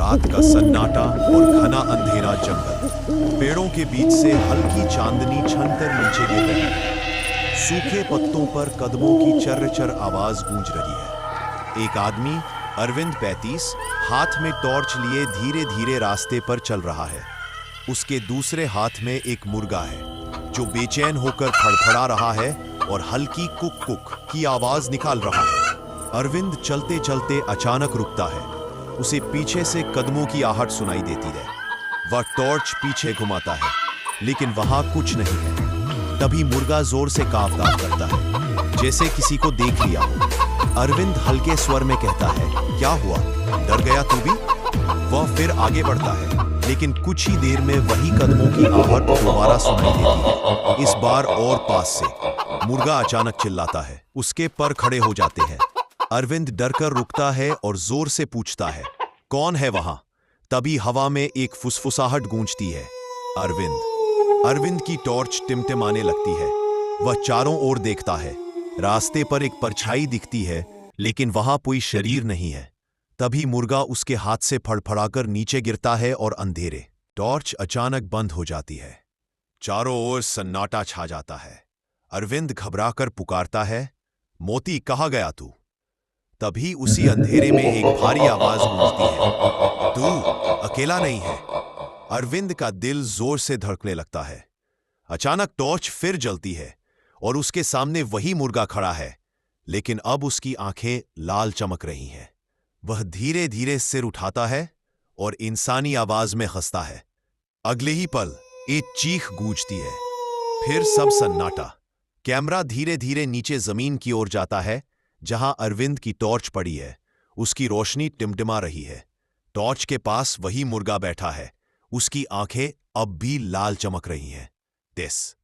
रात का सन्नाटा और घना अंधेरा जंगल। पेड़ों के बीच से हल्की चांदनी छनकर नीचे गिर रही है। सूखे पत्तों पर कदमों की चर्र-चर्र आवाज गूंज रही है। एक आदमी, अरविंद 35, हाथ में टॉर्च लिए धीरे-धीरे रास्ते पर चल रहा है। उसके दूसरे हाथ में एक मुर्गा है जो बेचैन होकर फड़फड़ा रहा है और हल्की कुक कुक की आवाज निकाल रहा है। अरविंद चलते चलते अचानक रुकता है। उसे पीछे से कदमों की आहट सुनाई देती है। वह टॉर्च पीछे घुमाता है, लेकिन वहां कुछ नहीं है। तभी मुर्गा जोर से काव-काव करता है, जैसे किसी को देख लिया हो। अरविंद हल्के स्वर में कहता है, क्या हुआ, डर गया तू भी? वह फिर आगे बढ़ता है, लेकिन कुछ ही देर में वही कदमों की आहट दोबारा सुनाई देती है, इस बार और पास से। मुर्गा अचानक चिल्लाता है, उसके पर खड़े हो जाते हैं। अरविंद डरकर रुकता है और जोर से पूछता है, कौन है वहां? तभी हवा में एक फुसफुसाहट गूंजती है। अरविंद की टॉर्च टिमटिमाने लगती है। वह चारों ओर देखता है। रास्ते पर एक परछाई दिखती है, लेकिन वहां कोई शरीर नहीं है। तभी मुर्गा उसके हाथ से फड़फड़ाकर नीचे गिरता है और अंधेरे। टॉर्च अचानक बंद हो जाती है। चारों ओर सन्नाटा छा जाता है। अरविंद घबराकर पुकारता है, मोती, कहाँ गया तू? तभी उसी अंधेरे में एक भारी आवाज गूंजती है, तू अकेला नहीं है। अरविंद का दिल जोर से धड़कने लगता है। अचानक टॉर्च फिर जलती है और उसके सामने वही मुर्गा खड़ा है, लेकिन अब उसकी आंखें लाल चमक रही हैं। वह धीरे धीरे सिर उठाता है और इंसानी आवाज में हंसता है। अगले ही पल एक चीख गूंजती है। फिर सब सन्नाटा। कैमरा धीरे धीरे नीचे जमीन की ओर जाता है, जहां अरविंद की टॉर्च पड़ी है। उसकी रोशनी टिमटिमा रही है। टॉर्च के पास वही मुर्गा बैठा है। उसकी आंखें अब भी लाल चमक रही हैं। दिस